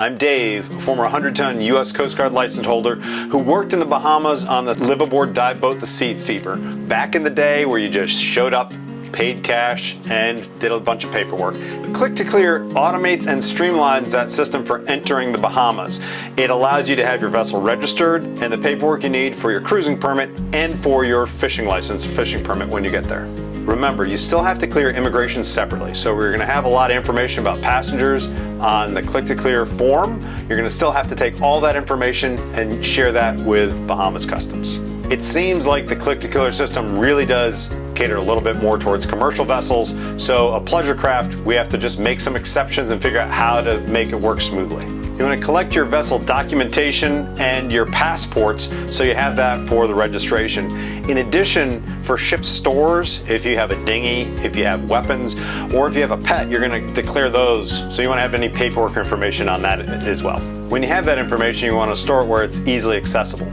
I'm Dave, a former 100-ton U.S. Coast Guard license holder who worked in the Bahamas on the live-aboard dive boat, the Sea Fever, back in the day where you just showed up, paid cash, and did a bunch of paperwork. Click2Clear automates and streamlines that system for entering the Bahamas. It allows you to have your vessel registered and the paperwork you need for your cruising permit and for your fishing license, fishing permit when you get there. Remember, you still have to clear immigration separately, so we're going to have a lot of information about passengers on the Click2Clear form. You're going to still have to take all that information and share that with Bahamas Customs. It seems like the Click2Clear system really does cater a little bit more towards commercial vessels, so a pleasure craft, we have to just make some exceptions and figure out how to make it work smoothly. You want to collect your vessel documentation and your passports so you have that for the registration. In addition, for ship stores, if you have a dinghy, if you have weapons, or if you have a pet, you're going to declare those, so you want to have any paperwork information on that as well. When you have that information, you want to store it where it's easily accessible.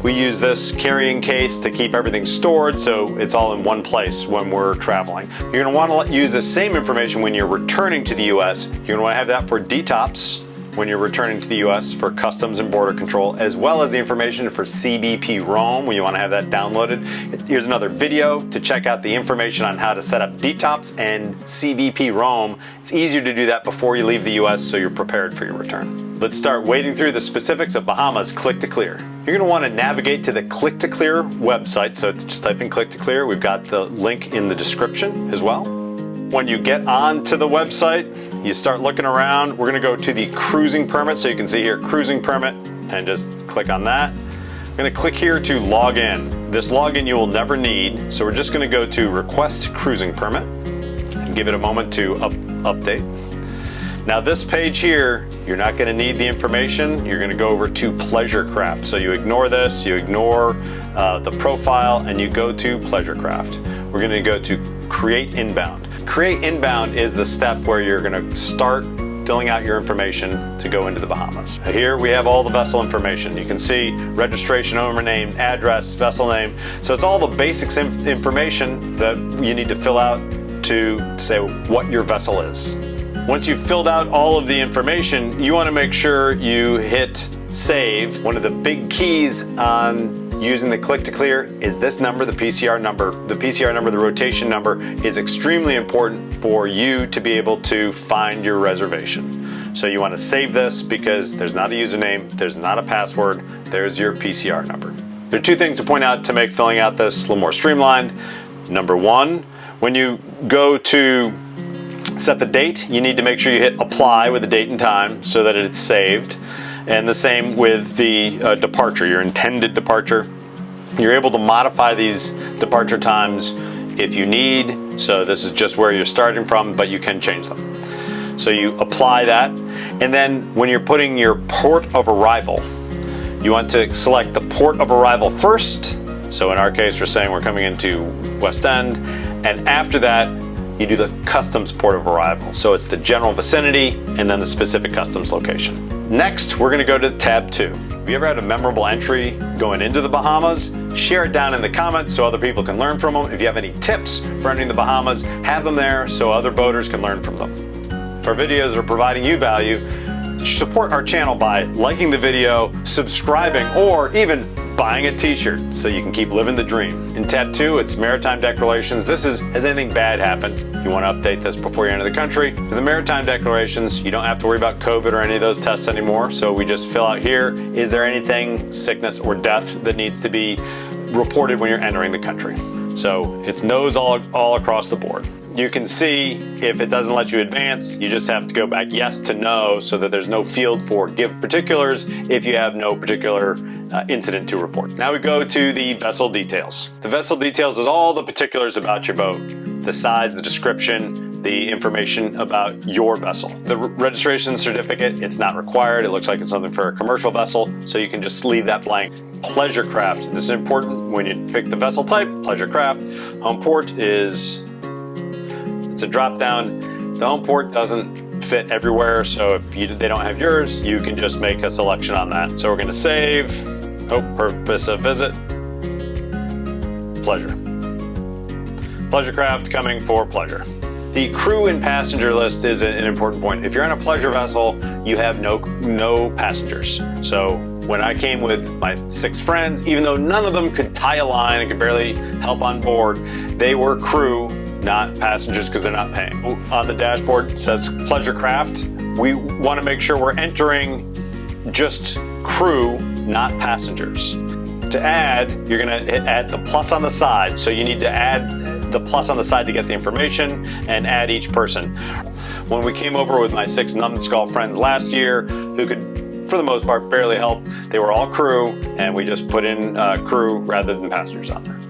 We use this carrying case to keep everything stored so it's all in one place when we're traveling. You're going to want to use the same information when you're returning to the US. You're going to want to have that for DTOPS when you're returning to the US for Customs and Border Control, as well as the information for CBP Roam when you want to have that downloaded. Here's another video to check out the information on how to set up DTOPS and CBP Roam. It's easier to do that before you leave the US so you're prepared for your return. Let's start wading through the specifics of Bahamas Click2Clear. You're going to want to navigate to the Click2Clear website, so just type in Click2Clear. We've got the link in the description as well. When you get onto the website, you start looking around. We're going to go to the cruising permit, so you can see here cruising permit, and just click on that. I'm going to click here to log in. This login you will never need, so we're just going to go to request cruising permit and give it a moment to update. Now this page here, you're not going to need the information. You're going to go over to pleasure craft. So you ignore this, you ignore the profile, and you go to pleasure craft. We're going to go to create inbound. Create inbound is the step where you're going to start filling out your information to go into the Bahamas. Here we have all the vessel information. You can see registration, owner name, address, vessel name. So it's all the basics information that you need to fill out to say what your vessel is. Once you've filled out all of the information, you want to make sure you hit save. One of the big keys on using the Click2Clear is this number, the PCR number. The PCR number, the rotation number, is extremely important for you to be able to find your reservation. So you want to save this because there's not a username, there's not a password, there's your PCR number. There are two things to point out to make filling out this a little more streamlined. Number one, when you go to set the date, you need to make sure you hit apply with the date and time so that it's saved. And the same with the departure, your intended departure. You're able to modify these departure times if you need. So this is just where you're starting from, but you can change them. So you apply that. And then when you're putting your port of arrival, you want to select the port of arrival first. So in our case, we're saying we're coming into West End. And after that, you do the customs port of arrival. So it's the general vicinity and then the specific customs location. Next, we're gonna go to tab 2. Have you ever had a memorable entry going into the Bahamas? Share it down in the comments so other people can learn from them. If you have any tips for entering the Bahamas, have them there so other boaters can learn from them. If our videos are providing you value, support our channel by liking the video, subscribing, or even buying a t-shirt so you can keep living the dream. In tab 2, it's maritime declarations. This is, has anything bad happened? You want to update this before you enter the country. For the maritime declarations, you don't have to worry about COVID or any of those tests anymore. So we just fill out here, is there anything, sickness or death, that needs to be reported when you're entering the country? So it's no's all across the board. You can see if it doesn't let you advance, you just have to go back yes to no so that there's no field for give particulars if you have no particular incident to report. Now we go to the vessel details. The vessel details is all the particulars about your boat. The size, the description, the information about your vessel. The registration certificate, it's not required. It looks like it's something for a commercial vessel, so you can just leave that blank. Pleasure craft. This is important when you pick the vessel type, pleasure craft. Home port is, it's a drop down. The home port doesn't fit everywhere, so if they don't have yours, you can just make a selection on that. So we're gonna save, purpose of visit, pleasure. Pleasure craft coming for pleasure. The crew and passenger list is an important point. If you're on a pleasure vessel, you have no passengers. So when I came with my 6 friends, even though none of them could tie a line and could barely help on board, they were crew, not passengers, because they're not paying. On the dashboard it says pleasure craft. We want to make sure we're entering just crew, not passengers. To add, you're going to add the plus on the side. So you need to add the plus on the side to get the information and add each person. When we came over with my 6 numbskull friends last year, who could, for the most part, barely help, they were all crew, and we just put in crew rather than passengers on there.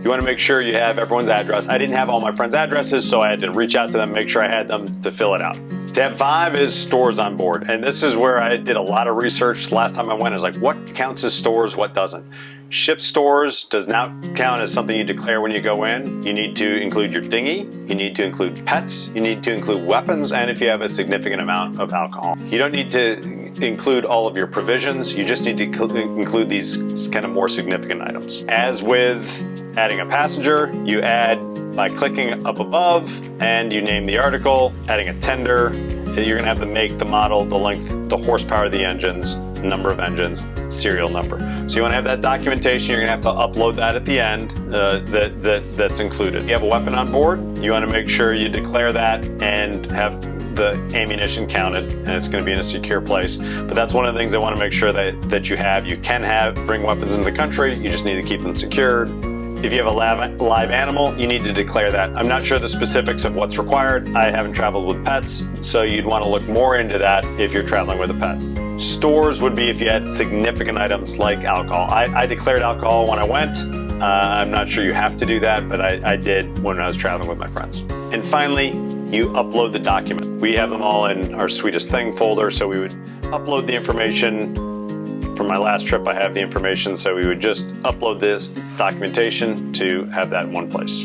You want to make sure you have everyone's address. I didn't have all my friends' addresses, so I had to reach out to them, make sure I had them to fill it out. Tab 5 is stores on board, and this is where I did a lot of research. Last time I went, I was like, what counts as stores, what doesn't? Ship stores does not count as something you declare when you go in. You need to include your dinghy, you need to include pets, you need to include weapons, and if you have a significant amount of alcohol. You don't need to include all of your provisions, you just need to include these kind of more significant items. As with adding a passenger, you add by clicking up above and you name the article. Adding a tender, you're gonna have the make, the model, the length, the horsepower of the engines, number of engines, serial number. So you wanna have that documentation, you're gonna have to upload that at the end, that's included. If you have a weapon on board, you wanna make sure you declare that and have the ammunition counted, and it's going to be in a secure place. But that's one of the things I want to make sure that you have. You can bring weapons into the country, you just need to keep them secured. If you have a live animal, you need to declare that. I'm not sure the specifics of what's required. I haven't traveled with pets, so you'd want to look more into that if you're traveling with a pet. Stores would be if you had significant items like alcohol. I declared alcohol when I went. I'm not sure you have to do that, but I did when I was traveling with my friends. And finally, you upload the document. We have them all in our Sweetest Thing folder, so we would upload the information. From my last trip, I have the information, so we would just upload this documentation to have that in one place.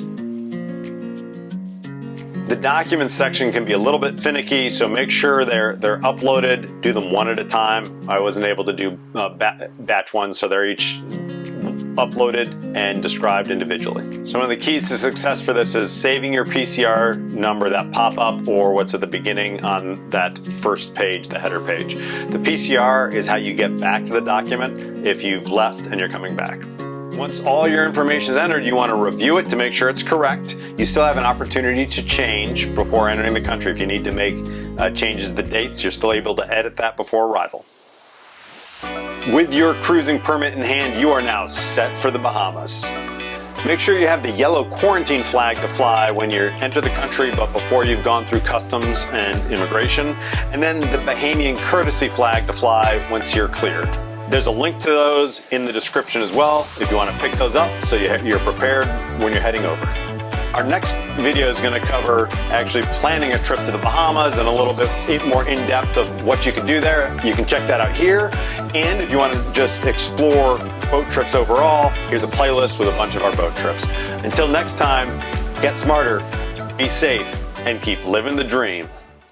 The documents section can be a little bit finicky, so make sure they're uploaded, do them one at a time. I wasn't able to do batch ones, so they're each uploaded and described individually. So one of the keys to success for this is saving your PCR number, that pop-up, or what's at the beginning on that first page, the header page. The PCR is how you get back to the document if you've left and you're coming back. Once all your information is entered, you want to review it to make sure it's correct. You still have an opportunity to change before entering the country. If you need to make changes to the dates, you're still able to edit that before arrival. With your cruising permit in hand, you are now set for the Bahamas. Make sure you have the yellow quarantine flag to fly when you enter the country, but before you've gone through customs and immigration, and then the Bahamian courtesy flag to fly once you're cleared. There's a link to those in the description as well if you want to pick those up so you're prepared when you're heading over. Our next video is going to cover actually planning a trip to the Bahamas and a little bit more in-depth of what you can do there. You can check that out here. And if you want to just explore boat trips overall, here's a playlist with a bunch of our boat trips. Until next time, get smarter, be safe, and keep living the dream.